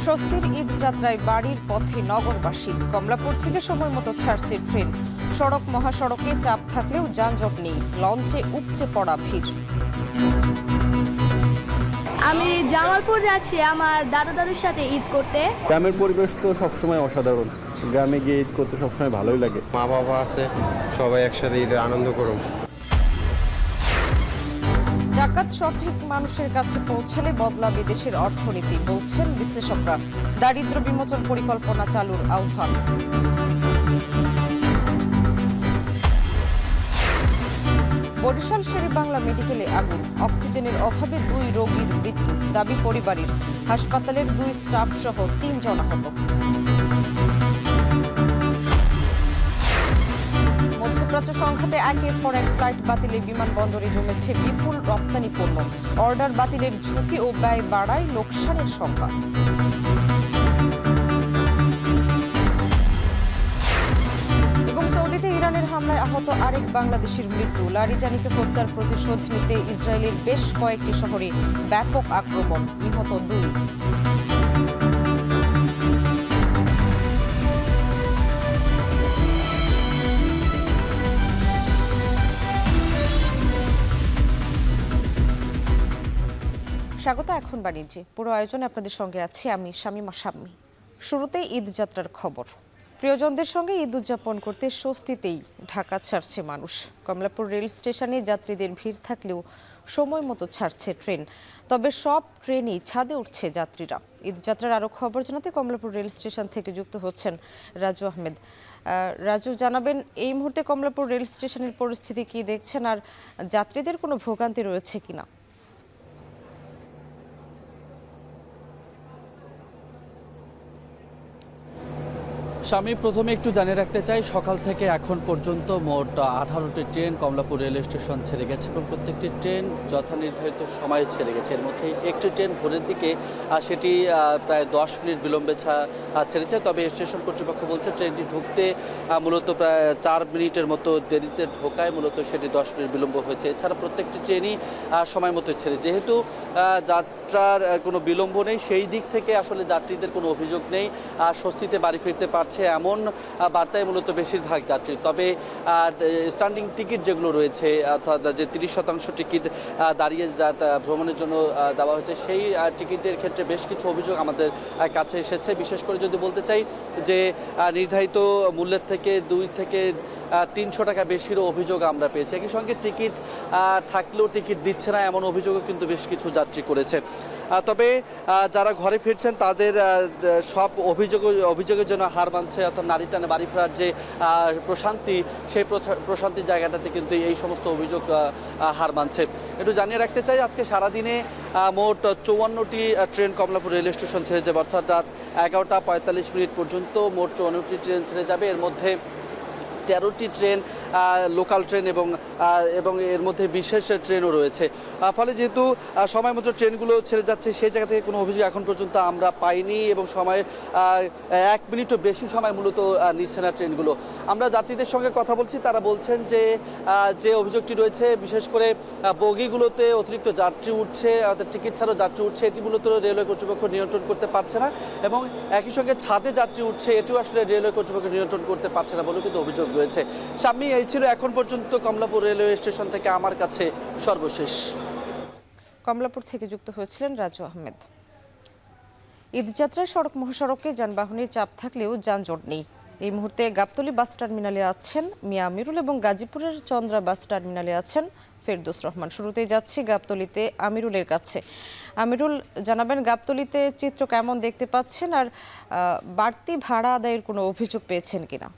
স্বস্তির ঈদ যাত্রায় বাড়ির পথে নগরবাসী। কমলাপুর থেকে সময় মতো ছাড়ছে ট্রেন। সড়ক মহাসড়কে চাপ থাকলেও যানজট নেই। লঞ্চে উপচে পড়া ভিড়। আমি জামালপুর যাচ্ছি আমার দাদুর সাথে ঈদ করতে। গ্রামের পরিবেশ তো সবসময় অসাধারণ। গ্রামে গিয়ে ঈদ করতে সবসময় ভালোই লাগে। মা বাবা আছে, সবাই একসাথে ঈদের আনন্দ করুন। জাকাত সঠিক মানুষের কাছে পৌঁছালে বদলাবে দেশের অর্থনীতি, বলছেন বিশ্লেষকরা। দারিদ্র বিমোচন পরিকল্পনা চালুর আহ্বান। বরিশাল শেরেবাংলা মেডিকেলে আগুন। অক্সিজেনের অভাবে 2 রোগীর মৃত্যু, দাবি পরিবারের। হাসপাতালের 2 স্টাফ সহ 3 জন আহত। মধ্যপ্রাচ্য সংঘাতে একের পর এক ফ্লাইট বাতিলে বিমানবন্দরে জমেছে বিপুল রপ্তানি পণ্য। অর্ডার বাতিলের ঝুঁকি ও ব্যয় বাড়ায় লোকসানের সংখ্যা। এবং সৌদিতে ইরানের হামলায় আহত আরেক বাংলাদেশির মৃত্যু। লারিজানিকে হত্যার প্রতিশোধ নিতে ইসরায়েলের বেশ কয়েকটি শহরে ব্যাপক আক্রমণ, নিহত 2। স্বাগত এখন বাণিজ্যে। পুরো আয়োজনে আপনাদের সঙ্গে আছি আমি শামীমা শাম্মী। শুরুতেই ঈদ যাত্রার খবর। প্রিয়জনদের সঙ্গে ঈদ উদযাপন করতে স্বস্তিতেই ঢাকা ছাড়ছে মানুষ। কমলাপুর রেল স্টেশনে যাত্রীদের ভিড় থাকলেও সময় মতো ছাড়ছে ট্রেন। তবে সব ট্রেনই ছাদে উঠছে যাত্রীরা। ঈদ যাত্রার আরও খবর জানাতে কমলাপুর রেল স্টেশন থেকে যুক্ত হচ্ছেন রাজু আহমেদ। রাজু, জানাবেন এই মুহূর্তে কমলাপুর রেল স্টেশনের পরিস্থিতি কি দেখছেন, আর যাত্রীদের কোনো ভোগান্তি রয়েছে কিনা? আমি প্রথমে একটু জানিয়ে রাখতে চাই, সকাল থেকে এখন পর্যন্ত মোট 18টি ট্রেন কমলাপুর রেল স্টেশন ছেড়ে গেছে এবং প্রত্যেকটি ট্রেন যথানির্ধারিত সময়ে ছেড়ে গেছে। এর মধ্যে একটি ট্রেন ভোরের দিকে সেটি প্রায় 10 মিনিট বিলম্বে ছেড়েছে। তবে স্টেশন কর্তৃপক্ষ বলছে ট্রেনটি ঢুকতে মূলত প্রায় 4 মিনিটের মতো দেরিতে ঢোকায় মূলত সেটি 10 মিনিট বিলম্ব হয়েছে। এছাড়া প্রত্যেকটি ট্রেনই সময় মতো ছেড়ে। যেহেতু যাত্রার কোনো বিলম্ব নেই, সেই দিক থেকে আসলে যাত্রীদের কোনো অভিযোগ নেই, স্বস্তিতে বাড়ি ফিরতে পারছে এমন বার্তায় মূলত বেশিরভাগ যাত্রী। তবে স্ট্যান্ডিং টিকিট যেগুলো রয়েছে, অর্থাৎ যে 30% টিকিট দাঁড়িয়ে ভ্রমণের জন্য দেওয়া হয়েছে, সেই টিকিটের ক্ষেত্রে বেশ কিছু অভিযোগ আমাদের কাছে এসেছে। বিশেষ করে যদি বলতে চাই যে নির্ধারিত মূল্যের থেকে 2 থেকে 300 টাকা বেশিরও অভিযোগ আমরা পেয়েছি। একই সঙ্গে টিকিট থাকলেও টিকিট দিচ্ছে না, এমন অভিযোগও কিন্তু বেশ কিছু যাত্রী করেছে। তবে যারা ঘরে ফিরছেন তাদের সব অভিযোগের জন্য হার মানছে। অর্থাৎ নারী টানে বাড়ি ফেরার যে প্রশান্তি, সেই প্রশান্তির জায়গাটাতে কিন্তু এই সমস্ত অভিযোগ হার মানছে। একটু জানিয়ে রাখতে চাই, আজকে সারাদিনে মোট 54টি ট্রেন কমলাপুর রেল স্টেশন ছেড়ে যাবে। অর্থাৎ রাত 11টা 45 মিনিট পর্যন্ত মোট 54টি ট্রেন ছেড়ে যাবে। এর মধ্যে 13টি ট্রেন লোকাল ট্রেন এবং এর মধ্যে বিশেষ ট্রেনও রয়েছে। ফলে যেহেতু সময় মতো ট্রেনগুলো ছেড়ে যাচ্ছে, সেই জায়গা থেকে কোনো অভিযোগ এখন পর্যন্ত আমরা পাইনি এবং সময় 1 মিনিটও বেশি সময় মূলত নিচ্ছে না ট্রেনগুলো। আমরা যাত্রীদের সঙ্গে কথা বলছি, তারা বলছেন যে অভিযোগটি রয়েছে, বিশেষ করে বগিগুলোতে অতিরিক্ত যাত্রী উঠছে, অর্থাৎ টিকিট ছাড়াও যাত্রী উঠছে, এটি মূলত রেলওয়ে কর্তৃপক্ষ নিয়ন্ত্রণ করতে পারছে না। এবং একই সঙ্গে ছাদে যাত্রী উঠছে, এটিও আসলে রেলওয়ে কর্তৃপক্ষ নিয়ন্ত্রণ করতে পারছে না বলেও কিন্তু অভিযোগ রয়েছে। সামনে এই ছিল এখন পর্যন্ত কমলাপুর রেলওয়ে স্টেশন থেকে আমার কাছে সর্বশেষ। কমলাপুর থেকে যুক্ত হয়েছিলেন রাজু আহমেদ। ঈদযাত্রায় সড়ক মহাসড়কে যানবাহনের চাপ থাকলেও যানজট নেই। এই মুহূর্তে গাবতলী বাস টার্মিনালে আছেন মিয়া আমিরুল এবং গাজীপুরের চন্দ্রা বাস টার্মিনালে আছেন ফেরদৌস রহমান। শুরুতেই যাচ্ছি গাবতলীতে আমিরুলের কাছে। আমিরুল, জানাবেন গাবতলীতে চিত্র কেমন দেখতে পাচ্ছেন, আর বাড়তি ভাড়া আদায়ের কোনো অভিযোগ পেয়েছেন কিনা?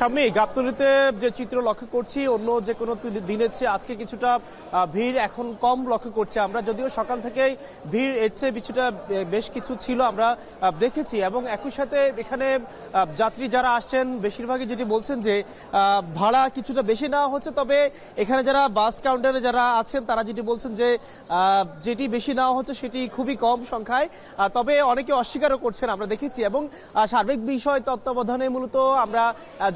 সামনে গাবতলীতে যে চিত্র লক্ষ্য করছি, অন্য যে কোনো দিনের চেয়ে আজকে কিছুটা ভিড় এখন কম লক্ষ্য করছি আমরা। যদিও সকাল থেকেই ভিড় এর চেয়ে কিছুটা বেশ কিছু ছিল আমরা দেখেছি। এবং একই সাথে এখানে যাত্রী যারা আসছেন বেশিরভাগই যেটি বলছেন যে ভাড়া কিছুটা বেশি নেওয়া হচ্ছে। তবে এখানে যারা বাস কাউন্টারে যারা আছেন তারা যেটি বলছেন যে যেটি বেশি নেওয়া হচ্ছে সেটি খুবই কম সংখ্যায়। তবে অনেকে অস্বীকারও করছেন আমরা দেখেছি। এবং সার্বিক বিষয় তত্ত্বাবধানে মূলত আমরা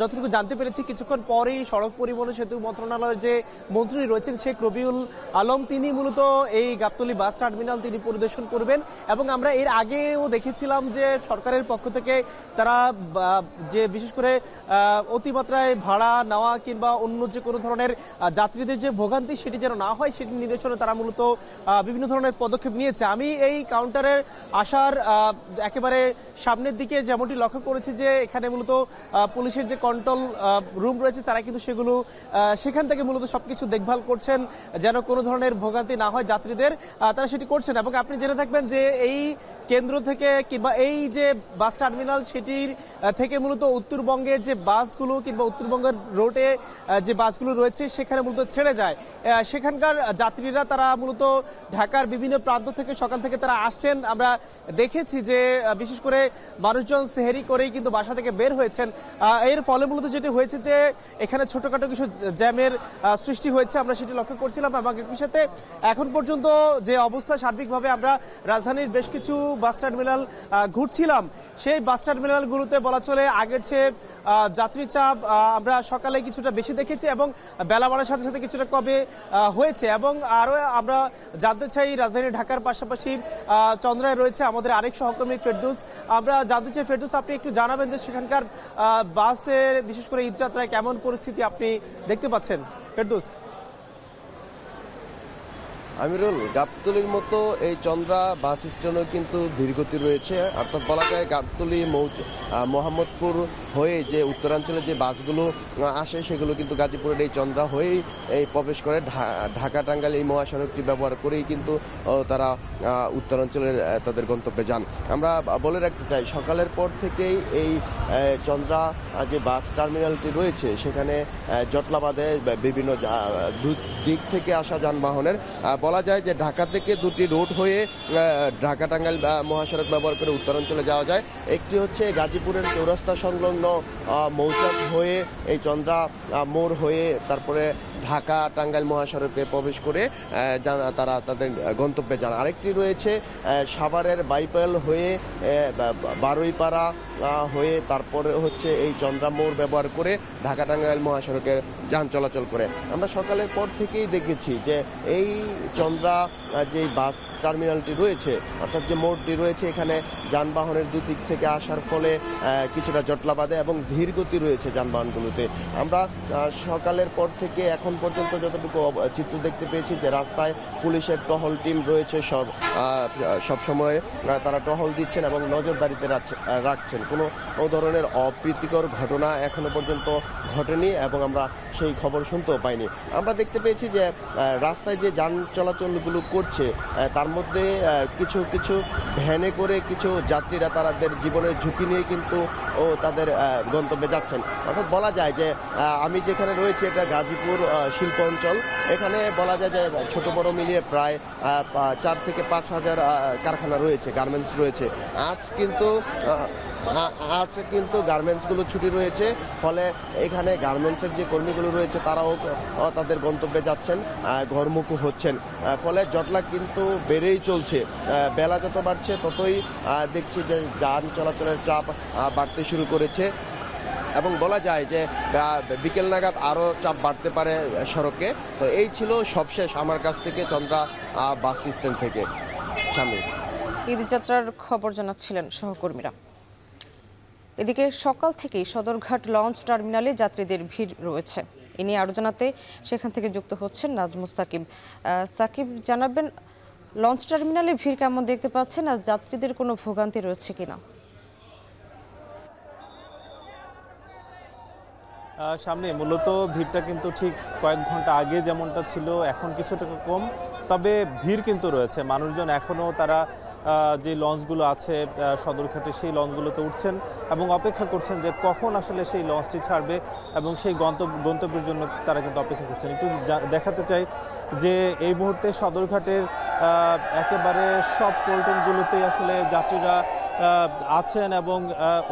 যতটুকু জানতে পেরেছি কিছুক্ষণ পরেই সড়ক পরিবহন ও সেতু মন্ত্রণালয়ের যে মন্ত্রী রয়েছেন শেখ রবিউল আলম তিনি মূলত এই গাবতলী বাস টার্মিনাল তিনি পরিদর্শন করবেন। এবং আমরা এর আগেও দেখেছিলাম যে সরকারের পক্ষ থেকে তারা যে বিশেষ করে অতিমাত্রায় ভাড়া নেওয়া কিংবা অন্য যে কোনো ধরনের যাত্রীদের যে ভোগান্তি সেটি যেন না হয় সেটি নিরসনে তারা মূলত বিভিন্ন ধরনের পদক্ষেপ নিয়েছে। আমি এই কাউন্টারের আসার একেবারে সামনের দিকে যেমনটি লক্ষ্য করেছি যে এখানে মূলত পুলিশের যে কন্ট্রোল রুম রয়েছে তারা কিন্তু সেগুলো সেখান থেকে মূলত সবকিছু দেখভাল করছেন যেন কোনো ধরনের ভোগান্তি না হয় যাত্রীদের, তারা সেটি করছেন। এবং আপনি জেনে থাকবেন যে এই কেন্দ্র থেকে কিংবা এই যে বাস টার্মিনাল সেটির থেকে মূলত উত্তরবঙ্গের যে বাসগুলো কিংবা উত্তরবঙ্গের রোডে যে বাসগুলো রয়েছে সেখানে মূলত ছেড়ে যায়। সেখানকার যাত্রীরা তারা মূলত ঢাকার বিভিন্ন প্রান্ত থেকে সকাল থেকে তারা আসছেন। আমরা দেখেছি যে বিশেষ করে মানুষজন সেহেরি করেই কিন্তু বাসা থেকে বের হয়েছেন। এর ফলে মূলত যেটি হয়েছে যে এখানে ছোটখাটো কিছু জ্যামের সৃষ্টি হয়েছে, আমরা সেটি লক্ষ্য করছিলাম। এবং একই সাথে এখন পর্যন্ত যে অবস্থা সার্বিকভাবে আমরা রাজধানীর বেশ কিছু বাস টার্মিনাল ঘুরছিলাম, সেই বাস টার্মিনালগুলোতে বলা চলে আগের চেয়ে যাত্রী চাপ আমরা সকালে কিছুটা বেশি দেখেছি এবং বেলা বাড়ার সাথে সাথে কিছুটা কমে হয়েছে। এবং আরও আমরা জানতে চাই রাজধানী ঢাকার পাশাপাশি চন্দ্রায় রয়েছে আমাদের আরেক সহকর্মী ফেরদৌস। আমরা জানতে চাই ফেরদৌস, আপনি একটু জানাবেন যে সেখানকার বাসের বিশেষ করে ঈদযাত্রায় কেমন পরিস্থিতি আপনি দেখতে পাচ্ছেন। ফেরদৌস। আমিরুল, গাবতলীর মতো এই চন্দ্রা বাস স্ট্যান্ডও কিন্তু ধীরগতি রয়েছে, অর্থাৎ বলা যায় গাবতলী মোহাম্মদপুর হয়ে যে উত্তরাঞ্চলে যে বাসগুলো আসে সেগুলো কিন্তু গাজীপুরের এই চন্দ্রা হয়েই এই প্রবেশ করে ঢাকা টাঙ্গাইল এই মহাসড়কটি ব্যবহার করেই কিন্তু তারা উত্তরাঞ্চলের তাদের গন্তব্যে যান। আমরা বলে রাখতে চাই সকালের পর থেকেই এই চন্দ্রা যে বাস টার্মিনালটি রয়েছে সেখানে জটলা বাঁধে বিভিন্ন দিক থেকে আসা যানবাহনের। বলা যায় যে ঢাকা থেকে দুটি রুট হয়ে ঢাকা টাঙ্গাইল মহাসড়ক ব্যবহার করে উত্তরাঞ্চলে যাওয়া যায়। একটি হচ্ছে গাজীপুরের চৌরাস্তা সংলগ্ন মৌচাক হয়ে এই চন্দ্রা মোড় হয়ে তারপরে ঢাকা টাঙ্গাইল মহাসড়কে প্রবেশ করে তারা তাদের গন্তব্যে যান। আরেকটি রয়েছে সাভারের বাইপাল হয়ে বারুইপাড়া হয়ে তারপরে হচ্ছে এই চন্দ্রা মোড় ব্যবহার করে ঢাকা টাঙ্গাইল মহাসড়কের যান চলাচল করে। আমরা সকালের পর থেকেই দেখেছি যে এই চন্দ্রা যে বাস টার্মিনালটি রয়েছে অর্থাৎ যে মোড়টি রয়েছে এখানে যানবাহনের দুদিক থেকে আসার ফলে কিছুটা জটলা বাঁধে এবং ধীর গতি রয়েছে যানবাহনগুলোতে। আমরা সকালের পর থেকে এখন পর্যন্ত যতটুকু চিত্র দেখতে পেয়েছি যে রাস্তায় পুলিশের টহল টিম রয়েছে, সব সময় তারা টহল দিচ্ছেন এবং নজরদারিতে রাখছেন। কোনো ধরনের অপ্রীতিকর ঘটনা এখনো পর্যন্ত ঘটেনি এবং আমরা সেই খবর শুনতেও পাইনি। আমরা দেখতে পেয়েছি যে রাস্তায় যে যান চলাচলগুলো করছে তার মধ্যে কিছু কিছু ভ্যানে করে কিছু যাত্রীরা তাদের জীবনের ঝুঁকি নিয়ে কিন্তু তাদের গন্তব্যে যাচ্ছেন। অর্থাৎ বলা যায় যে আমি যেখানে রয়েছি এটা গাজীপুর শিল্প অঞ্চল, এখানে বলা যায় যে ছোট বড় মিলিয়ে প্রায় 4 থেকে 5 হাজার কারখানা রয়েছে, গার্মেন্টস রয়েছে। আজ কিন্তু গার্মেন্টসগুলো ছুটি রয়েছে, ফলে এখানে গার্মেন্টসের যে কর্মীগুলো রয়েছে তারাও তাদের গন্তব্যে যাচ্ছেন, ঘরমুখী হচ্ছেন। ফলে জটলা কিন্তু বেড়েই চলছে। বেলা যত বাড়ছে ততই দেখছি যে যান চলাচলের চাপ বাড়তে শুরু করেছে এবং বলা যায় যে বিকেল নাগাদ আরও চাপ বাড়তে পারে সড়কে। তো এই ছিল সবশেষ আমার কাছ থেকে চন্দ্রা বাস স্ট্যান্ড থেকে। স্বামী ঈদযাত্রার খবর জানাচ্ছিলেন সহকর্মীরা। এদিকে সকাল থেকেই সদরঘাট লঞ্চ টার্মিনালে যাত্রীদের ভিড় রয়েছে। এ নিয়ে আরও জানাতে সেখান থেকে যুক্ত হচ্ছেন নাজমুস সাকিব। সাকিব, জানাবেন লঞ্চ টার্মিনালে ভিড় কেমন দেখতে পাচ্ছেন আর যাত্রীদের কোনো ভোগান্তি রয়েছে কিনা? সামনে মূলত ভিড়টা কিন্তু ঠিক কয়েক ঘন্টা আগে যেমনটা ছিল এখন কিছুটা কম, তবে ভিড় কিন্তু রয়েছে। মানুষজন এখনও তারা যে লঞ্চগুলো আছে সদরঘাটে সেই লঞ্চগুলোতে উঠছেন এবং অপেক্ষা করছেন যে কখন আসলে সেই লঞ্চটি ছাড়বে এবং সেই গন্তব্যের জন্য তারা কিন্তু অপেক্ষা করছেন। একটু দেখাতে চাই যে এই মুহূর্তে সদরঘাটের একেবারে সব পল্টনগুলোতেই আসলে যাত্রীরা আছেন এবং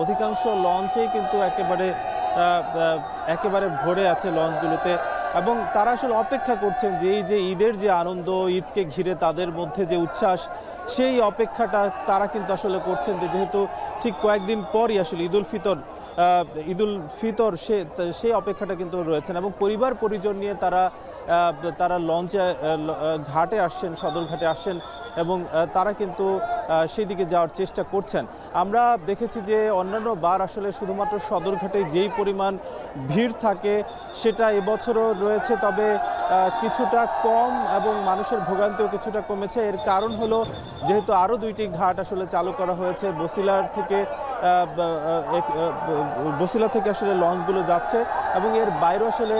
অধিকাংশ লঞ্চেই কিন্তু একেবারে ভরে আছে লঞ্চগুলোতে এবং তারা আসলে অপেক্ষা করছেন যে এই যে ঈদের যে আনন্দ, ঈদকে ঘিরে তাদের মধ্যে যে উচ্ছ্বাস, সেই অপেক্ষাটা তারা কিন্তু আসলে করছেন যে যেহেতু ঠিক কয়েকদিন পরই আসলে ঈদ উল ফিতর ঈদুল ফিতর সেই অপেক্ষাটা কিন্তু রয়েছেন এবং পরিবার পরিজন নিয়ে তারা লঞ্চে ঘাটে আসছেন, সদরঘাটে আসছেন এবং তারা কিন্তু সেই দিকে যাওয়ার চেষ্টা করছেন। আমরা দেখেছি যে অন্যান্য বার আসলে শুধুমাত্র সদরঘাটে যেই পরিমাণ ভিড় থাকে সেটা এবছরও রয়েছে, তবে কিছুটা কম এবং মানুষের ভোগান্তিও কিছুটা কমেছে। এর কারণ হলো যেহেতু আরও 2টি ঘাট আসলে চালু করা হয়েছে, বসিলা থেকে আসলে লঞ্চগুলো যাচ্ছে এবং এর বাইরে আসলে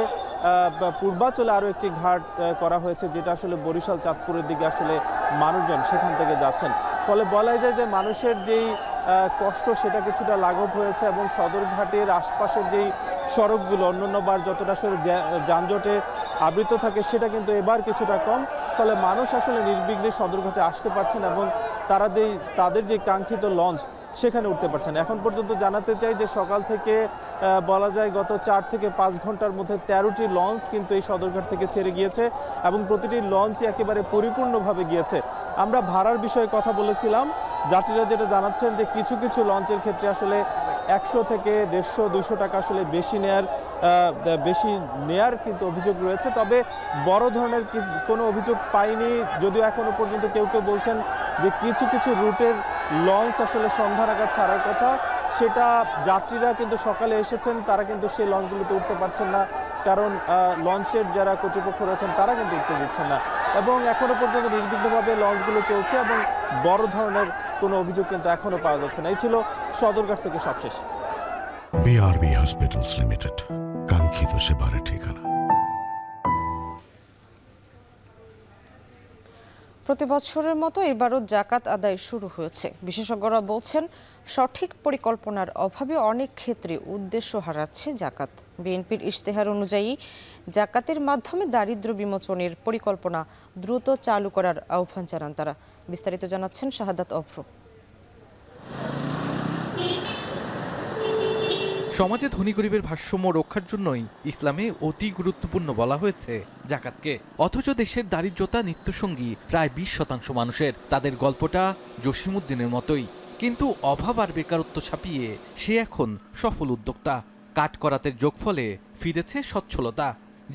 পূর্বাঞ্চলে আরও একটি ঘাট করা হয়েছে যেটা আসলে বরিশাল চাঁদপুরের দিকে আসলে মানুষজন সেখান থেকে যাচ্ছেন। ফলে বলা যায় যে মানুষের যেই কষ্ট সেটা কিছুটা লাঘব হয়েছে এবং সদরঘাটের আশপাশের যেই সড়কগুলো অন্যান্যবার যতটা আসলে যানজটে আবৃত থাকে সেটা কিন্তু এবার কিছুটা কম। ফলে মানুষ আসলে নির্বিঘ্নে সদরঘাটে আসতে পারছেন এবং তাদের যে কাঙ্ক্ষিত লঞ্চ সেখানে উঠতে পারছেন। এখন পর্যন্ত জানাতে চাই যে সকাল থেকে বলা যায় গত 4 থেকে 5 ঘন্টার মধ্যে 13টি লঞ্চ কিন্তু এই সদরঘাট থেকে ছেড়ে গিয়েছে এবং প্রতিটি লঞ্চই একেবারে পরিপূর্ণভাবে গিয়েছে। আমরা ভাড়ার বিষয়ে কথা বলেছিলাম, যাত্রীরা যেটা জানাচ্ছেন যে কিছু কিছু লঞ্চের ক্ষেত্রে আসলে 100 থেকে 150-200 টাকা আসলে বেশি নেয়ার কিন্তু অভিযোগ রয়েছে, তবে বড় ধরনের কোনো অভিযোগ পাইনি। যদিও এখনো পর্যন্ত কেউ কেউ বলছেন যে কিছু কিছু রুটের লঞ্চ আসলে সন্ধ্যা নাগাদ ছাড়ার কথা, সেটা যাত্রীরা কিন্তু সকালে এসেছেন, তারা কিন্তু সেই লঞ্চগুলোতে উঠতে পারছেন না, কারণ লঞ্চের যারা কর্তৃপক্ষ রয়েছেন তারা কিন্তু উঠতে দিচ্ছেন না এবং এখনো পর্যন্ত নির্বিঘ্নভাবে লঞ্চগুলো চলছে এবং বড় ধরনের কোনো অভিযোগ কিন্তু এখনো পাওয়া যাচ্ছে না। এই ছিল সদরঘাট থেকে সবশেষ। বিআরবি হসপিটালস লিমিটেড, কাঙ্ক্ষিত সেবার ঠিকানা। প্রতি বছরের মতো এবারও জাকাত আদায় শুরু হয়েছে। বিশেষজ্ঞরা বলছেন সঠিক পরিকল্পনার অভাবে অনেক ক্ষেত্রে উদ্দেশ্য হারাচ্ছে জাকাত। বিএনপির ইশতেহার অনুযায়ী জাকাতের মাধ্যমে দারিদ্র্য বিমোচনের পরিকল্পনা দ্রুত চালু করার আহ্বান জানান তারা। বিস্তারিত জানাচ্ছেন শাহাদাত অভ্র। সমাজে ধনী গরিবের ভারসাম্য রক্ষার জন্যই ইসলামে অতি গুরুত্বপূর্ণ বলা হয়েছে জাকাতকে। অথচ দেশের দারিদ্রতা নিত্যসঙ্গী প্রায় 20% মানুষের। তাদের গল্পটা জসিমউদ্দিনের মতোই, কিন্তু অভাব আর বেকারত্ব ছাপিয়ে সে এখন সফল উদ্যোক্তা। কাঠকরাতের যোগফলে ফিরেছে সচ্ছলতা।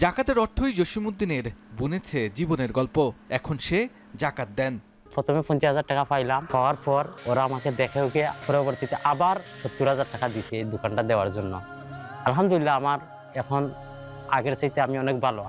জাকাতের অর্থই জসিমউদ্দিনের বুনেছে জীবনের গল্প। এখন সে জাকাত দেন। প্রথমে 50,000 টাকা পাইলাম, পাওয়ার পর ওরা আমাকে দেখে ওকে পরবর্তীতে আবার 70,000 টাকা দিচ্ছে এই দোকানটা দেওয়ার জন্য। আলহামদুলিল্লাহ আমার এখন আগের চাইতে আমি অনেক ভালো।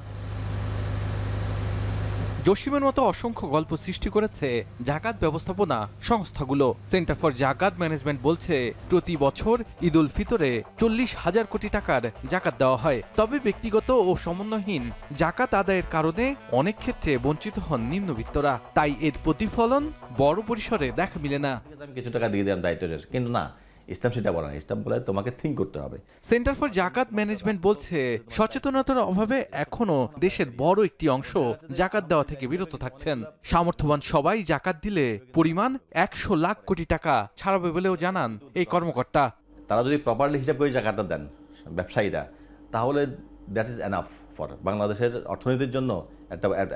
জসিমের মতো অসংখ্য গল্প সৃষ্টি করেছে জাকাত ব্যবস্থাপনা সংস্থাগুলো। সেন্টার ফর জাকাত ম্যানেজমেন্ট বলছে প্রতি বছর ঈদুল ফিতরে 40,000 কোটি টাকার জাকাত দেওয়া হয়। তবে ব্যক্তিগত ও সমন্বয়হীন জাকাত আদায়ের কারণে অনেক ক্ষেত্রে বঞ্চিত হন নিম্নবিত্তরা। তাই এর প্রতিফলন বড় পরিসরে দেখা মিলে না। কিছু টাকা দিয়ে দিলাম দায়িত্ব শেষ, কিন্তু না, ইসলাম সেটা বলে না। ইসলাম বলে তোমাকে থিঙ্ক করতে হবে। সেন্টার ফর জাকাত ম্যানেজমেন্ট বলছে সচেতনতার অভাবে এখনো দেশের বড় একটি অংশ জাকাত দেওয়া থেকে বিরত থাকছেন। সামর্থ্যবান সবাই জাকাত দিলে পরিমাণ 100 লাখ কোটি টাকা ছাড়াবে বলেও জানান এই কর্মকর্তা। তারা যদি প্রপারলি হিসাব করে জাকাতটা দেন ব্যবসায়ীরা, তাহলে দ্যাট ইজ এনাফ ফর বাংলাদেশের অর্থনীতির জন্য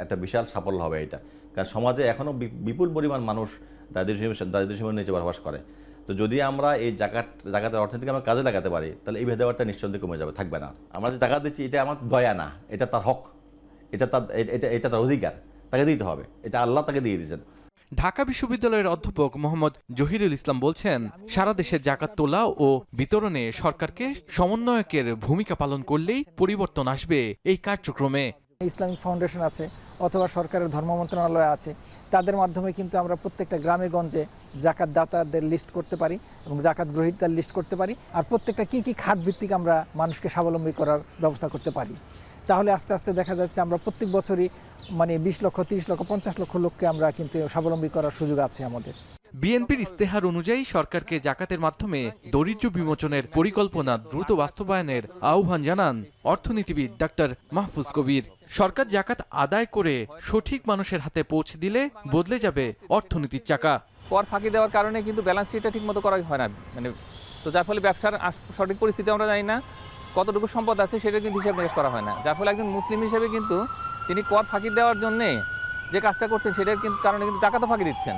একটা বিশাল সাফল্য হবে এটা। কারণ সমাজে এখনো বিপুল পরিমাণ মানুষ দারিদ্র্য সীমার নিচে বসবাস করে। তো যদি আমরা এই জাকাতের অর্থনীতিকে আমরা কাজে লাগাতে পারি, তাহলে এই ভেদাভেদটা নিশ্চয়ই কমে যাবে, থাকবে না। আমরা যে জাকাত দিচ্ছি এটা আমার দয়া না, এটা তার হক, এটা তার অধিকার, তাকে দিতে হবে। এটা আল্লাহ তাকে দিয়ে দিয়েছেন। ঢাকা বিশ্ববিদ্যালয়ের অধ্যাপক মোহাম্মদ জহিরুল ইসলাম বলছেন সারা দেশের জাকাত তোলা ও বিতরণে সরকারকে সমন্বয়কের ভূমিকা পালন করলেই পরিবর্তন আসবে এই কার্যক্রমে। ইসলামিক ফাউন্ডেশন আছে অথবা সরকারের ধর্ম মন্ত্রণালয় আছে, তাদের মাধ্যমে কিন্তু আমরা প্রত্যেকটা গ্রামে গঞ্জে জাকাত দাতাদের লিস্ট করতে পারি এবং জাকাত গ্রহীতার লিস্ট করতে পারি, আর প্রত্যেকটা কি খাত ভিত্তিক আমরা মানুষকে স্বাবলম্বী করার ব্যবস্থা করতে পারি। তাহলে আস্তে আস্তে দেখা যাচ্ছে আমরা প্রত্যেক বছরই 20 লক্ষ, 30 লক্ষ, 50 লক্ষ লোককে আমরা কিন্তু স্বাবলম্বী করার সুযোগ আছে আমাদের। বিএনপির ইস্তেহার অনুযায়ী সরকারকে জাকাতের মাধ্যমে দরিদ্র বিমোচনের পরিকল্পনা দ্রুত বাস্তবায়নের আহ্বান জানান অর্থনীতিবিদ ডাক্তার মাহফুজ কবির। সরকার জাকাত আদায় করে সঠিক মানুষের হাতে পৌঁছে দিলে বদলে যাবে অর্থনীতির চাকা। কর ফাঁকি দেওয়ার কারণে কিন্তু ব্যালেন্স শিটটা ঠিক মতো করা হয় না, তো যার ফলে ব্যবসার সঠিক পরিস্থিতি আমরা জানি না, কতটুকু সম্পদ আছে সেটা কিন্তু হিসাব নিকাশ করা হয় না। যার ফলে একজন মুসলিম হিসেবে কিন্তু তিনি কর ফাঁকি দেওয়ার জন্যে যে কাজটা করছেন সেটার কিন্তু কারণে কিন্তু জাকাতও ফাঁকি দিচ্ছেন।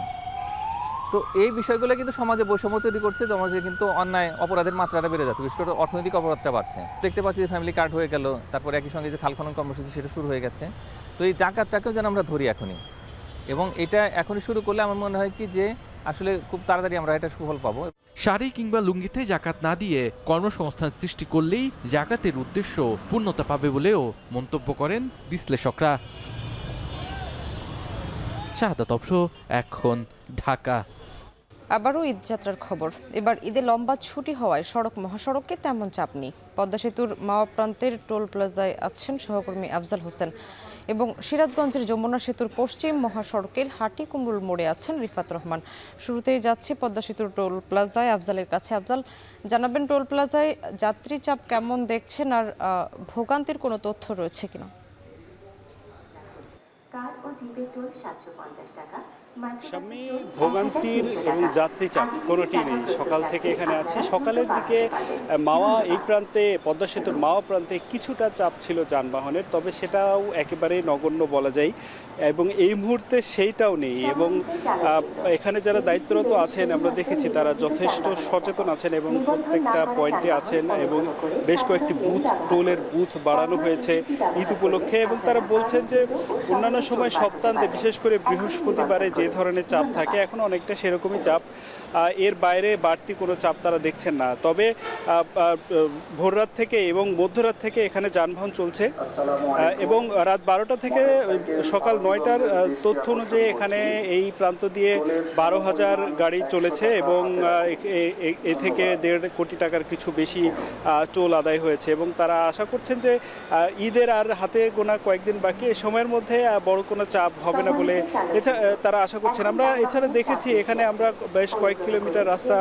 তো এই বিষয়গুলো কিন্তু সমাজে বৈষম্য তৈরি করছে, সমাজে কিন্তু অন্যায় অপরাধের মাত্রাটা বেড়ে যাচ্ছে, বিশেষ করে অর্থনৈতিক অপরাধটা বাড়ছে। দেখতে পাচ্ছি যে ফ্যামিলি কার্ড হয়ে গেল, তারপর একই সঙ্গে যে খাল খনন কর্মসূচি সেটা শুরু হয়ে গেছে। তো এই জাকাতটাকেও যেন আমরা ধরি এখনই, এবং এটা এখনই শুরু করলে আমার মনে হয় কি যে আসলে খুব তাড়াতাড়ি আমরা এটা সুফল পাবো। শাড়ি কিংবা লুঙ্গিতে জাকাত না দিয়ে কর্মসংস্থান সৃষ্টি করলেই জাকাতের উদ্দেশ্য পূর্ণতা পাবে বলেও মন্তব্য করেন বিশ্লেষকরা। শাহাদাত অফর, এখন, ঢাকা। আবারও ঈদযাত্রার খবর। এবার ঈদে লম্বা ছুটি হওয়ায় সড়ক মহাসড়কে তেমন চাপ নেই। পদ্মা সেতুর মাওয়া প্রান্তের টোল প্লাজায় আছেন সহকর্মী আফজাল হোসেন এবং সিরাজগঞ্জের যমুনা সেতুর পশ্চিম মহাসড়কের হাটিকুমরুল মোড়ে আছেন রিফাত রহমান। শুরুতেই যাচ্ছি পদ্মা সেতুর টোল প্লাজায় আফজালের কাছে। আফজাল, জানাবেন টোল প্লাজায় যাত্রী চাপ কেমন দেখছেন, আর ভোগান্তির কোনো তথ্য রয়েছে কিনা? স্বামী, ভোগান্তির এবং যাত্রী চাপ কোনোটি নেই। সকাল থেকে এখানে আছি। সকালের দিকে মাওয়া এই প্রান্তে, পদ্মা সেতুর মাওয়া প্রান্তে কিছুটা চাপ ছিল যানবাহনের, তবে সেটাও একেবারে নগণ্য বলা যায়, এবং এই মুহূর্তে সেইটাও নেই। এবং এখানে যারা দায়িত্বরত আছেন আমরা দেখেছি তারা যথেষ্ট সচেতন আছেন এবং প্রত্যেকটা পয়েন্টে আছেন, এবং বেশ কয়েকটি বুথ, টোলের বুথ বাড়ানো হয়েছে ঈদ উপলক্ষে। এবং তারা বলছেন যে অন্যান্য সময় সপ্তাহান্তে, বিশেষ করে বৃহস্পতিবারে যে ধরনের চাপ থাকে এখন অনেকটা সেরকমই চাপ, এর বাইরে বাড়তি কোনো চাপ তারা দেখছেন না। তবে ভোররাত থেকে এবং মধ্যরাত থেকে এখানে যানবাহন চলছে, এবং রাত 12টা থেকে সকাল 9টার তথ্য অনুযায়ী এখানে এই প্রান্ত দিয়ে 12,000 গাড়ি চলেছে, এবং এ থেকে 1.5 কোটি টাকার কিছু বেশি টোল আদায় হয়েছে। এবং তারা আশা করছেন যে ঈদের আর হাতে গোনা কয়েকদিন বাকি, এই সময়ের মধ্যে বড় কোনো চাপ হবে না বলে তারা আশা করছেন। আমরা এছাড়া দেখেছি এখানে আমরা বেশ কয়েক কিলোমিটার রাস্তা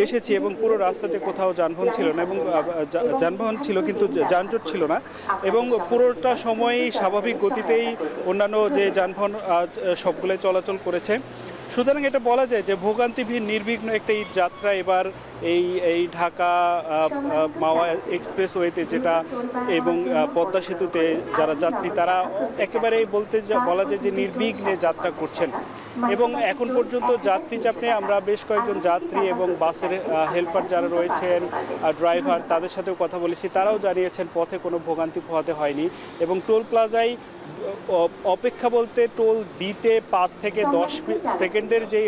এসেছি এবং পুরো রাস্তাতে কোথাও যানবাহন ছিল না, এবং যানবাহন ছিল কিন্তু যানজট ছিল না, এবং পুরোটা সময়ই স্বাভাবিক গতিতেই অন্যান্য যে যানবাহন সবগুলো চলাচল করেছে। সুতরাং এটা বলা যায় যে ভোগান্তিবিহীন নির্বিঘ্ন একটা ঈদ যাত্রা এবার এই ঢাকা মাওয়া এক্সপ্রেসওয়েতে যেটা, এবং পদ্মা সেতুতে যারা যাত্রী তারা একেবারেই বলা যায় যে নির্বিঘ্নে যাত্রা করছেন। এবং এখন পর্যন্ত যাত্রী চাপ নিয়ে আমরা বেশ কয়েকজন যাত্রী এবং বাসের হেল্পার যারা রয়েছেন, ড্রাইভার, তাদের সাথেও কথা বলেছি, তারাও জানিয়েছেন পথে কোনো ভোগান্তি পোহাতে হয়নি। এবং টোল প্লাজায় অপেক্ষা বলতে টোল দিতে 5 থেকে 10 সেকেন্ডের যে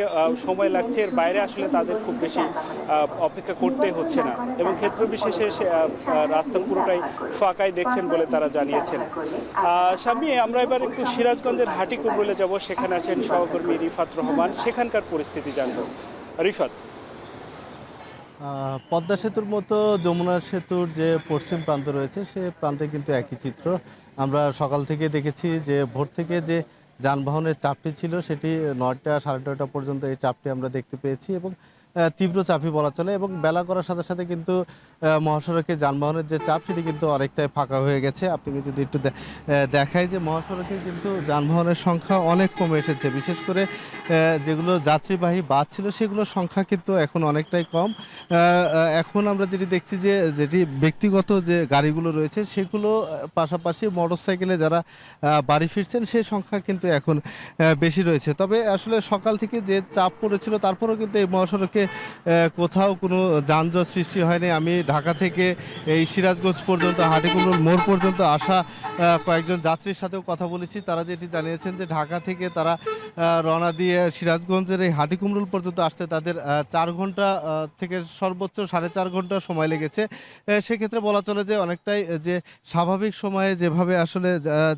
সময় লাগছে, এর বাইরে আসলে তাদের খুব বেশি অপেক্ষা করতে হচ্ছে না, এবং ক্ষেত্র বিশেষে রাস্তা পুরোটাই ফাঁকাই দেখছেন বলে তারা জানিয়েছেন। সামনে আমরা এবার একটু সিরাজগঞ্জের হাটিকুমরুলে যাব, সেখানে আছেন সহকর্মী রিফাত রহমান, সেখানকার পরিস্থিতি জানব। রিফাত, পদ্মা সেতুর মতো যমুনা সেতুর যে পশ্চিম প্রান্ত রয়েছে সে প্রান্তে কিন্তু একই চিত্র। আমরা সকাল থেকে দেখেছি যে ভোর থেকে যে যানবাহনের চাপটি ছিল সেটি 9টা, 9:30 পর্যন্ত এই চাপটি আমরা দেখতে পেয়েছি, এবং তীব্র চাপই বলা চলে। এবং বেলা করার সাথে সাথে কিন্তু মহাসড়কে যানবাহনের যে চাপ সেটি কিন্তু অনেকটাই ফাঁকা হয়ে গেছে। আপনাকে যদি একটু দেখাই যে মহাসড়কে কিন্তু যানবাহনের সংখ্যা অনেক কমে এসেছে, বিশেষ করে যেগুলো যাত্রীবাহী বাস ছিল সেগুলোর সংখ্যা কিন্তু এখন অনেকটাই কম। এখন আমরা যেটি দেখছি যে যেটি ব্যক্তিগত যে গাড়িগুলো রয়েছে সেগুলো পাশাপাশি মোটরসাইকেলে যারা বাড়ি ফিরছেন সেই সংখ্যা কিন্তু এখন বেশি রয়েছে। তবে আসলে সকাল থেকে যে চাপ পড়েছিল তারপরেও কিন্তু এই মহাসড়কে কোথাও কোনো যানজট সৃষ্টি হয়নি। আমি ঢাকা থেকে এই সিরাজগঞ্জ পর্যন্ত, হাটিকুমরুল মোড় পর্যন্ত আসা কয়েকজন যাত্রীর সাথেও কথা বলেছি, তারা যেটি জানিয়েছেন যে ঢাকা থেকে তারা রওনা দিয়ে সিরাজগঞ্জের এই হাটিকুমরুল পর্যন্ত আসতে তাদের 4 ঘন্টা থেকে সর্বোচ্চ 4.5 ঘন্টা সময় লেগেছে। সেক্ষেত্রে বলা চলে যে অনেকটাই যে স্বাভাবিক সময়ে যেভাবে আসলে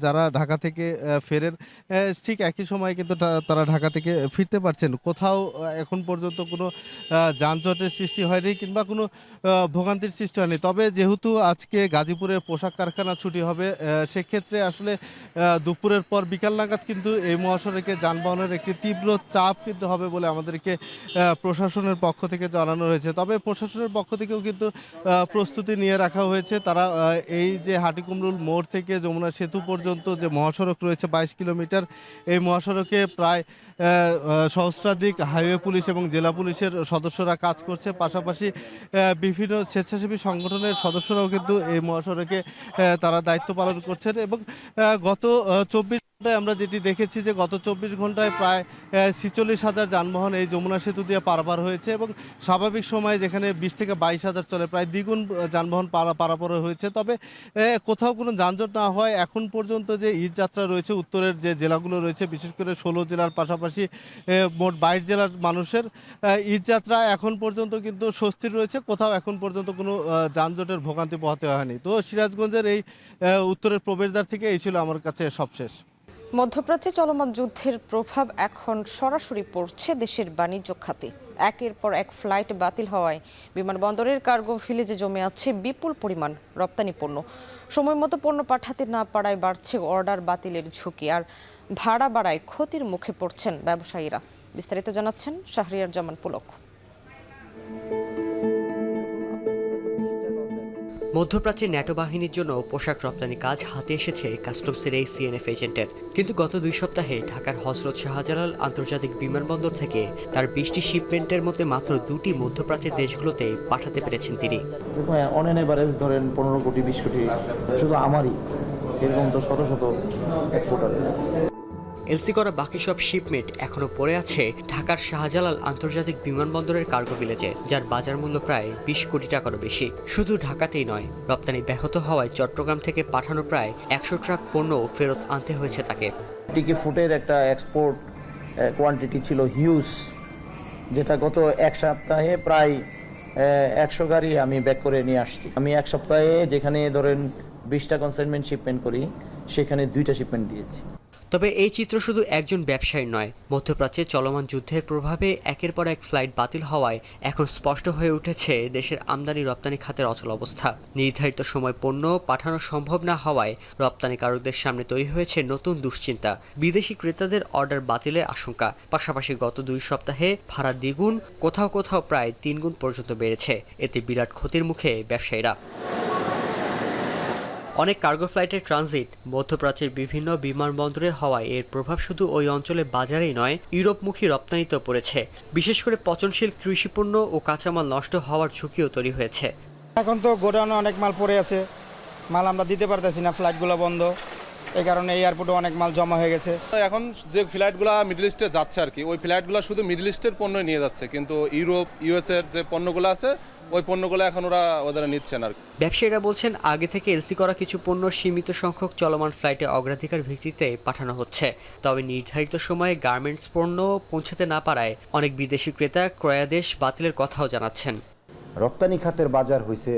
যারা ঢাকা থেকে ফেরেন ঠিক একই সময়ে কিন্তু তারা ঢাকা থেকে ফিরতে পারছেন। কোথাও এখন পর্যন্ত কোনো যানজটের সৃষ্টি হয়নি কিংবা কোনো ভোগান্তির সৃষ্টি হয়নি। তবে যেহেতু আজকে গাজীপুরের পোশাক কারখানা ছুটি হবে, সেক্ষেত্রে আসলে দুপুরের পর বিকাল নাগাদ কিন্তু এই মহাসড়কে যানবাহনের একটি তীব্র চাপ কিন্তু হবে বলে আমাদেরকে প্রশাসনের পক্ষ থেকে জানানো হয়েছে। তবে প্রশাসনের পক্ষ থেকেও কিন্তু প্রস্তুতি নিয়ে রাখা হয়েছে। তারা এই যে হাটিকুমরুল মোড় থেকে যমুনা সেতু পর্যন্ত যে মহাসড়ক রয়েছে 22 কিলোমিটার, এই মহাসড়কে প্রায় সহস্রাধিক হাইওয়ে পুলিশ এবং জেলা পুলিশের সদস্যরা কাজ করছে, পাশাপাশি বিভিন্ন স্বেচ্ছাসেবী সংগঠনের সদস্যরাও কিন্তু এই মহাসড়কে তারা দায়িত্ব পালন করছেন। এবং গত 24 আমরা যেটি দেখেছি যে গত ২৪ ঘন্টায় প্রায় ৪৬,০০০ যানবাহন এই যমুনা সেতু দিয়ে পারাপার হয়েছে এবং স্বাভাবিক সময়ে যেখানে ২০ থেকে ২২,০০০ চলে প্রায় দ্বিগুণ যানবাহন পারাপার হয়েছে। তবে কোথাও কোনো যানজট না হয় এখন পর্যন্ত যে ঈদ যাত্রা রয়েছে উত্তরের যে জেলাগুলো রয়েছে বিশেষ করে ১৬ জেলার পাশাপাশি মোট ২২ জেলার মানুষের ঈদ যাত্রা এখন পর্যন্ত কিন্তু স্বস্তির রয়েছে, কোথাও এখন পর্যন্ত কোনো যানজটের ভোগান্তি পোহাতে হয়নি। তো সিরাজগঞ্জের এই উত্তরের প্রবেশদ্বার থেকে এই ছিল আমার কাছে সবশেষ। মধ্যপ্রাচ্যে চলমান যুদ্ধের প্রভাব এখন সরাসরি পড়ছে দেশের বাণিজ্য খাতে। একের পর এক ফ্লাইট বাতিল হওয়ায় বিমানবন্দরের কার্গো ভিলেজে জমে আছে বিপুল পরিমাণ রপ্তানি পণ্য। সময় মতো পণ্য পাঠাতে না পারায় বাড়ছে অর্ডার বাতিলের ঝুঁকি, আর ভাড়া বাড়ায় ক্ষতির মুখে পড়ছেন ব্যবসায়ীরা। বিস্তারিত জানাচ্ছেন শাহরিয়ার জামান পুলক। মধ্যপ্রাচ্যে ন্যাটো বাহিনীর জন্য পোশাক রপ্তানি কাজ হাতে এসেছে কাস্টমসের এই সিএনএফ এজেন্টের। কিন্তু গত ২ সপ্তাহে ঢাকার হজরত শাহজালাল আন্তর্জাতিক বিমানবন্দর থেকে তার ২০টি শিপমেন্টের মধ্যে মাত্র ২টি মধ্যপ্রাচ্যের দেশগুলোতে পাঠাতে পেরেছেন তিনি। অন এন এভারেজ ধরেন ১৫ কোটি ২০ কোটি, শুধু আমারই এরকম তো শত শত এক্সপোর্টার। এলসি করা বাকি সব শিপমেন্ট এখনো পড়ে আছে ঢাকার শাহজালাল আন্তর্জাতিক বিমানবন্দরের কার্গো ভিলেজে, যার বাজার মূল্য প্রায় ২০ কোটি টাকারও বেশি। শুধু ঢাকাতেই নয়, রপ্তানি ব্যাহত হওয়ায় চট্টগ্রাম থেকে পাঠানো প্রায় ১০০ ট্রাক পণ্য ফেরত আনতে হয়েছে তাকে। টিকি ফুটের একটা এক্সপোর্ট কোয়ান্টিটি ছিল হিউজ, যেটা গত এক সপ্তাহে প্রায় ১০০ গাড়ি আমি ব্যাক করে নিয়ে আসছি। আমি এক সপ্তাহে যেখানে ধরেন ২০টা কনসাইনমেন্ট শিপমেন্ট করি সেখানে 2টা শিপমেন্ট দিয়েছি। তবে এই চিত্র শুধু একজন ব্যবসায়ী নয়। মধ্যপ্রাচ্যে চলমান যুদ্ধের প্রভাবে একের পর এক ফ্লাইট বাতিল হওয়ায় এখন স্পষ্ট হয়ে উঠেছে দেশের আমদানি রপ্তানি খাতের অচল অবস্থা। নির্ধারিত সময় পণ্য পাঠানো সম্ভব না হওয়ায় রপ্তানিকারকদের সামনে তৈরি হয়েছে নতুন দুশ্চিন্তা। বিদেশি ক্রেতাদের অর্ডার বাতিলের আশঙ্কা, পাশাপাশি গত ২ সপ্তাহে ভাড়া দ্বিগুণ, কোথাও কোথাও প্রায় ৩ গুণ পর্যন্ত বেড়েছে। এতে বিরাট ক্ষতির মুখে ব্যবসায়ীরা। অনেক কার্গো ফ্লাইটের ট্রানজিট মধ্যপ্রাচ্যের বিভিন্ন বিমানবন্দরে হওয়ায় এর প্রভাব শুধু ওই অঞ্চলের বাজারেই নয়, ইউরোপমুখী রপ্তানিতেও পড়েছে। বিশেষ করে পচনশীল কৃষিপণ্য ও কাঁচামাল নষ্ট হওয়ার ঝুঁকিও তৈরি হয়েছে। এখন তো গোডাউনে অনেক মাল পড়ে আছে, মাল আমরা দিতে পারতেছি না, ফ্লাইটগুলো বন্ধ, এই কারণে এয়ারপোর্টে অনেক মাল জমা হয়ে গেছে। এখন যে ফ্লাইটগুলো মিডল ইস্টে যাচ্ছে আর কি, ওই ফ্লাইটগুলো শুধু মিডল ইস্টের পণ্য নিয়ে যাচ্ছে, কিন্তু ইউরোপ ইউএসের যে পণ্যগুলো আছে ওই পণ্যগুলো এখন ওদের নিচ্ছেন আর। ব্যবসায়ীরা বলছেন আগে থেকে এলসি করা কিছু পণ্য সীমিত সংখ্যক চলমান ফ্লাইটে অগ্রাধিকার ভিত্তিতে পাঠানো হচ্ছে। তবে নির্ধারিত সময়ে গার্মেন্টস পণ্য পৌঁছাতে না পারায় অনেক বিদেশি ক্রেতা ক্রয়াদেশ বাতিলের কথাও জানাচ্ছেন। রপ্তানি খাতের বাজার হয়েছে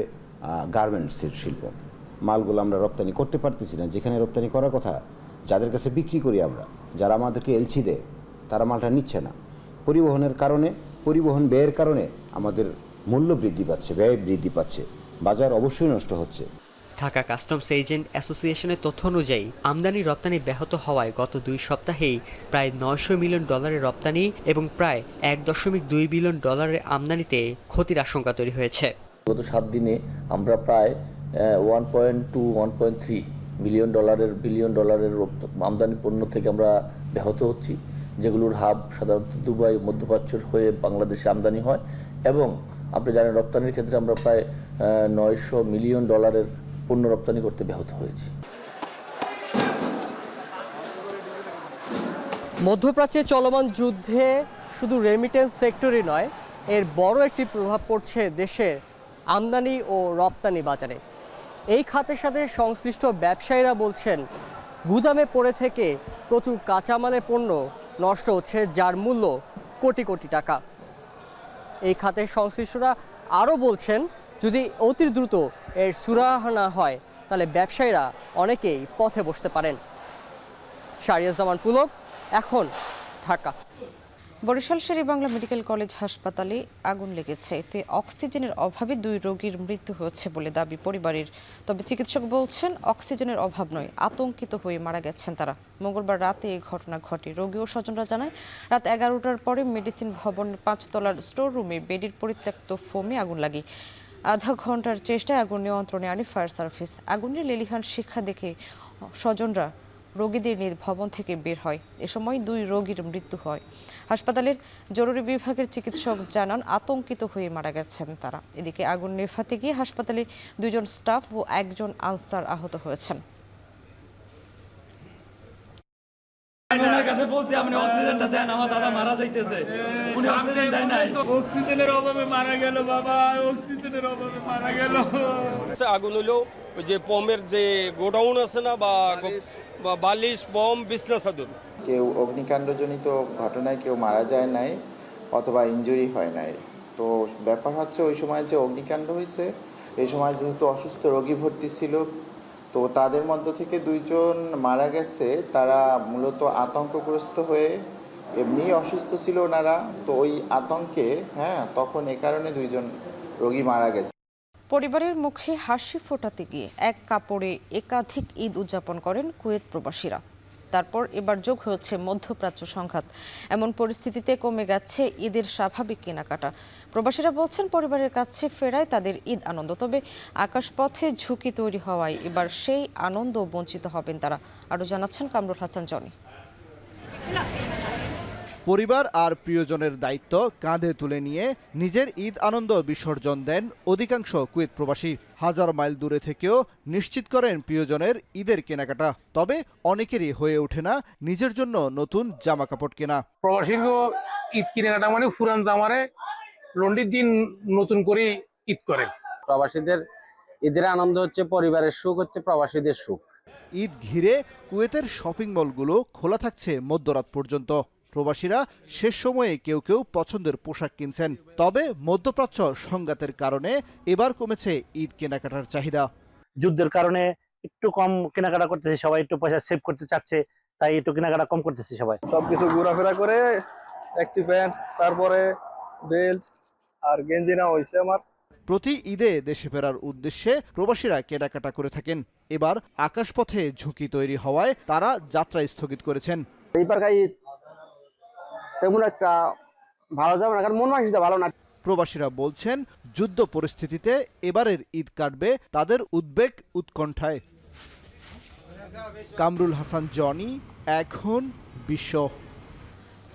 গার্মেন্টসের শিল্প, মালগুলো আমরা রপ্তানি করতে পারতেছি না। যেখানে রপ্তানি করার কথা, যাদের কাছে বিক্রি করি আমরা, যারা আমাদেরকে এলসি দেয়, তারা মালটা নিচ্ছে না। পরিবহনের কারণে, পরিবহন ব্যয়ের কারণে আমাদের মূল্য বৃদ্ধি পাচ্ছে, ব্যয় বৃদ্ধি পাচ্ছে, বাজার অবশ্যই নষ্ট হচ্ছে। ঢাকা কাস্টমস এজেন্ট অ্যাসোসিয়েশনের তথ্য অনুযায়ী আমদানি রপ্তানি ব্যাহত হওয়ায় গত ২ সপ্তাহেই প্রায় $900 মিলিয়ন রপ্তানি এবং প্রায় $1.2 বিলিয়ন আমদানিতে ক্ষতির আশঙ্কা তৈরি হয়েছে। গত 7 দিনে আমরা প্রায় 1.2-1.3 বিলিয়ন ডলারের আমদানি পণ্য থেকে আমরা ব্যাহত হচ্ছি, যেগুলোর হাব সাধারণত দুবাই মধ্যপ্রাচ্যের হয়ে বাংলাদেশে আমদানি হয়। এবং আপনি জানেন রপ্তানির ক্ষেত্রে আমরা প্রায় $900 মিলিয়ন পণ্য রপ্তানি করতে ব্যাহত হয়েছি। মধ্যপ্রাচ্যে চলমান যুদ্ধে শুধু রেমিটেন্স সেক্টরই নয়, এর বড় একটি প্রভাব পড়ছে দেশের আমদানি ও রপ্তানি বাজারে। এই খাতের সাথে সংশ্লিষ্ট ব্যবসায়ীরা বলছেন গুদামে পড়ে থেকে প্রচুর কাঁচামালের পণ্য নষ্ট হচ্ছে, যার মূল্য কোটি কোটি টাকা। এই খাতের সংশ্লিষ্টরা আরও বলছেন যদি অতি দ্রুত এর সুরাহা না হয় তাহলে ব্যবসায়ীরা অনেকেই পথে বসতে পারেন। শাহরিয়ার জামান পুলক, এখন ঢাকা। বরিশাল শের-ই-বাংলা মেডিকেল কলেজ হাসপাতালে আগুন লেগেছে, এতে অক্সিজেনের অভাবে 2 রোগীর মৃত্যু হয়েছে বলে দাবি পরিবারের। তবে চিকিৎসক বলছেন অক্সিজেনের অভাব নয়, আতঙ্কিত হয়ে মারা গেছেন তারা। মঙ্গলবার রাতে এই ঘটনা ঘটে। রোগী ও স্বজনরা জানায় রাত 11টার পরে মেডিসিন ভবনের 5 তলার স্টোর রুমে বেডের পরিত্যক্ত ফোমে আগুন লাগে। আধা ঘন্টার চেষ্টায় আগুন নিয়ন্ত্রণে আনে ফায়ার সার্ভিস। আগুনের লেলিহান শিক্ষা দেখে স্বজনরা রোগীদের নিয়ে ভবন থেকে বের হয়। এ সময় 2 রোগীর মৃত্যু হয়। হাসপাতালের জরুরি বিভাগের চিকিৎসক জানান আতঙ্কিত হয়ে মারা গেছেন তারা। এদিকে আগুন নেভাতে গিয়ে হাসপাতালে 2 জন স্টাফ ও 1 জন আনসার আহত হয়েছেন। বলছি আপনি অক্সিজেনটা দেন, আমার দাদা মারা যাইতেছে, উনি অক্সিজেন দেয় নাই। অক্সিজেনের অভাবে মারা গেল বাবা, অক্সিজেনের অভাবে মারা গেল। আগুন হলো ওই যে পমের যে গোডাউন আছে না, বা বালিশ, পম, বিছনা চাদর। কেউ অগ্নিকাণ্ডজনিত ঘটনায় কেউ মারা যায় নাই অথবা ইনজুরি হয় নাই। তো ব্যাপার হচ্ছে ওই সময় যে অগ্নিকাণ্ড হয়েছে, এই সময় যেহেতু অসুস্থ রোগী ভর্তি ছিল, তো তাদের মধ্য থেকে 2 জন মারা গেছে। তারা মূলত আতঙ্কগ্রস্ত হয়ে এমনিই অসুস্থ ছিল ওনারা, তো ওই আতঙ্কে তখন এ কারণে 2 জন রোগী মারা গেছে। পরিবারের মুখে হাসি ফোটাতে গিয়ে এক কাপড়ে একাধিক ঈদ উদযাপন করেন কুয়েত প্রবাসীরা। তারপর এবার যোগ হয়েছে মধ্যপ্রাচ্য সংঘাত। এমন পরিস্থিতিতে কমে গেছে ঈদের স্বাভাবিক কেনাকাটা। প্রবাসীরা বলছেন পরিবারের কাছে ফেরায় তাদের ঈদ আনন্দ, তবে আকাশপথে ঝুঁকি তৈরি হওয়ায় এবার সেই আনন্দ বঞ্চিত হবেন তারা। আরও জানাচ্ছেন কামরুল হাসান জনি। পরিবার আর প্রিয়জনের দায়িত্ব কাঁধে তুলে নিয়ে নিজের ঈদ আনন্দ বিসর্জন দেন অধিকাংশ কুয়েত প্রবাসী। 1000 মাইল দূরে থেকেও নিশ্চিত করেন প্রিয়জনের ঈদের কেনাকাটা। তবে অনেকেরই হয়ে ওঠে না নিজের জন্য নতুন জামা কাপড় কেনা। প্রবাসীর ঈদ কেনাকাটা মানে পুরান জামারে লন্ডির দিন নতুন করে ঈদ করে। প্রবাসীদের ঈদের আনন্দ হচ্ছে পরিবারের সুখ, হচ্ছে প্রবাসীদের সুখ। ঈদ ঘিরে কুয়েতের শপিং মলগুলো খোলা থাকছে মধ্যরাত পর্যন্ত। প্রবাসীরা শেষ সময়ে কেউ কেউ পছন্দের পোশাক কিনছেন। তবে মধ্যপ্রাচ্য সংঘাতের কারণে এবার কমেছে ঈদ কেনাকাটার চাহিদা। যুদ্ধের কারণে একটু কম কেনাকাটা করতেছে সবাই, একটু পয়সা সেভ করতে চাচ্ছে, তাই একটু কেনাকাটা কম করতেছে সবাই। সবকিছু ঘোরাফেরা করে একটি প্যান্ট, তারপরে বেল্ট আর গেঞ্জি না হয়েছে আমার। প্রতি ঈদে দেশে ফেরার উদ্দেশ্যে প্রবাসীরা কেনাকাটা করে থাকেন। এবার আকাশপথে ঝুঁকি তৈরি হওয়ায় তারা যাত্রা স্থগিত করেছেন। এইবার তেমন একটা ভালো যাবে না, কারণ মন মানসিকতা ভালো না। প্রবাসীরা বলছেন যুদ্ধ পরিস্থিতিতে এবারের ঈদ কাটবে তাদের উদ্বেগ উৎকণ্ঠায়। কামরুল হাসান জনি, এখন বিশ্ব।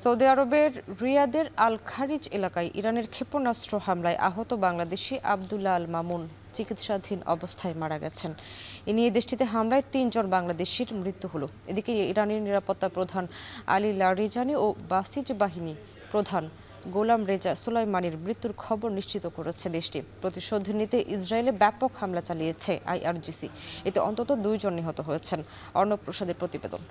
সৌদি আরবের রিয়াদের আল খারিজ এলাকায় ইরানের ক্ষেপণাস্ত্র হামলায় আহত বাংলাদেশি আবদুল্লাহ আল মামুন চিকিৎসাধীন অবস্থায় মারা গেছেন। এ নিয়ে দেশটিতে হামলায় 3 জন বাংলাদেশির মৃত্যু হলো। এদিকে ইরানের নিরাপত্তা প্রধান আলী লারিজানি ও বাসিজ বাহিনী প্রধান গোলাম রেজা সোলাইমানির মৃত্যুর খবর নিশ্চিত করেছে দেশটি। প্রতিশোধ নিতে ইসরায়েলে ব্যাপক হামলা চালিয়েছে IRGC। এতে অন্তত 2 জন নিহত হয়েছেন। অর্ণব প্রসাদের প্রতিবেদন।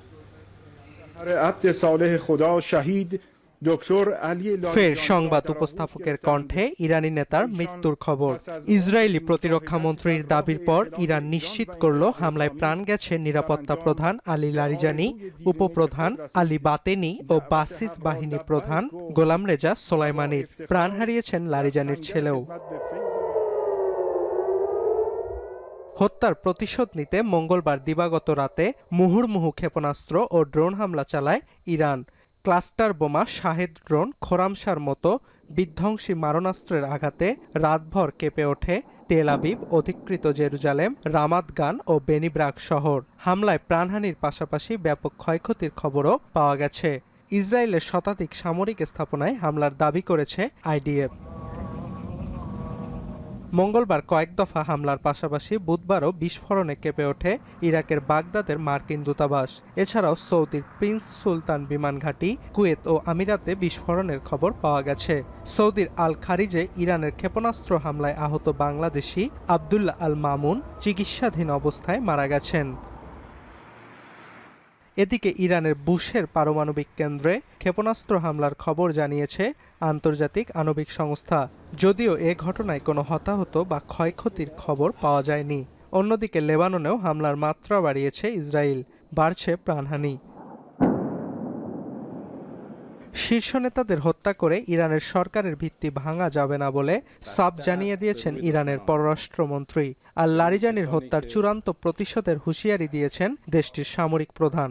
ফের সংবাদ উপস্থাপকের কণ্ঠে ইরানি নেতার মৃত্যুর খবর। ইসরায়েলি প্রতিরক্ষা মন্ত্রীর দাবির পর ইরান নিশ্চিত করল হামলায় প্রাণ গেছে নিরাপত্তা প্রধান আলী লারিজানি, উপপ্রধান আলী বাতেনি ও বাসিস বাহিনী প্রধান গোলাম রেজা সোলাইমানির। প্রাণ হারিয়েছেন লারিজানির ছেলেও। হত্যার প্রতিশোধ নিতে মঙ্গলবার দিবাগত রাতে মুহুর্মুহু ক্ষেপণাস্ত্র ও ড্রোন হামলা চালায় ইরান। ক্লাস্টার বোমা, শাহেদ ড্রোন, খোরামশার মতো বিধ্বংসী মারণাস্ত্রের আঘাতে রাতভর কেঁপে ওঠে তেল আবিব অধিকৃত জেরুজালেম, রামাত গান ও বেনিব্রাগ শহর। হামলায় প্রাণহানির পাশাপাশি ব্যাপক ক্ষয়ক্ষতির খবরও পাওয়া গেছে। ইসরায়েলের শতাধিক সামরিক স্থাপনায় হামলার দাবি করেছে IDF। মঙ্গলবার কয়েক দফা হামলার পাশাপাশি বুধবারও বিস্ফোরণে কেঁপে ওঠে ইরাকের বাগদাদের মার্কিন দূতাবাস। এছাড়াও সৌদির প্রিন্স সুলতান বিমান ঘাঁটি, কুয়েত ও আমিরাতে বিস্ফোরণের খবর পাওয়া গেছে। সৌদির আল খারিজে ইরানের ক্ষেপণাস্ত্র হামলায় আহত বাংলাদেশি আবদুল্লাহ আল মামুন চিকিৎসাধীন অবস্থায় মারা গেছেন। এদিকে ইরানের বুশের পারমাণবিক কেন্দ্রে ক্ষেপণাস্ত্র হামলার খবর জানিয়েছে আন্তর্জাতিক আণবিক সংস্থা। যদিও এ ঘটনায় কোনো হতাহত বা ক্ষয়ক্ষতির খবর পাওয়া যায়নি। অন্যদিকে লেবাননেও হামলার মাত্রা বাড়িয়েছে ইসরায়েল, বাড়ছে প্রাণহানি। শীর্ষ নেতাদের হত্যা করে ইরানের সরকারের ভিত্তি ভাঙা যাবে না বলে সাফ জানিয়ে দিয়েছেন ইরানের পররাষ্ট্রমন্ত্রী। আর লারিজানির হত্যার চূড়ান্ত প্রতিশোধের হুঁশিয়ারি দিয়েছেন দেশটির সামরিক প্রধান।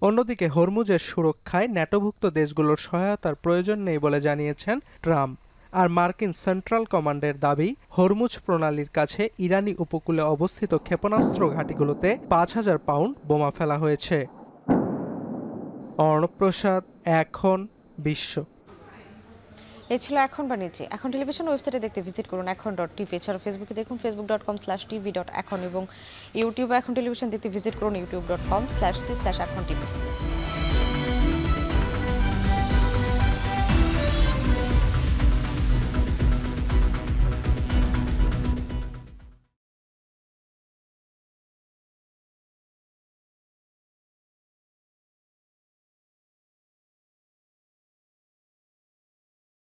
অন্যদিকে হরমুজের সুরক্ষায় ন্যাটোভুক্ত দেশগুলোর সহায়তার প্রয়োজন নেই বলে জানিয়েছেন ট্রাম্প। আর মার্কিন সেন্ট্রাল কমান্ডের দাবি, হরমুজ প্রণালীর কাছে ইরানি উপকূলে অবস্থিত ক্ষেপণাস্ত্র ঘাঁটিগুলোতে 5000 পাউন্ড বোমা ফেলা হয়েছে। অর্ণব প্রসাদ, এখন বিশ্ব। এই ছিল এখন বাণিজ্যে। এখন টেলিভিশন ওয়েবসাইটে দেখতে ভিজিট করুন এখন.tv। এছাড়া ফেসবুকে দেখুন facebook.com/tv.এখন এবং ইউটিউবে এখন টেলিভিশন দেখতে ভিজিট করুন youtube.com/c/এখন tv।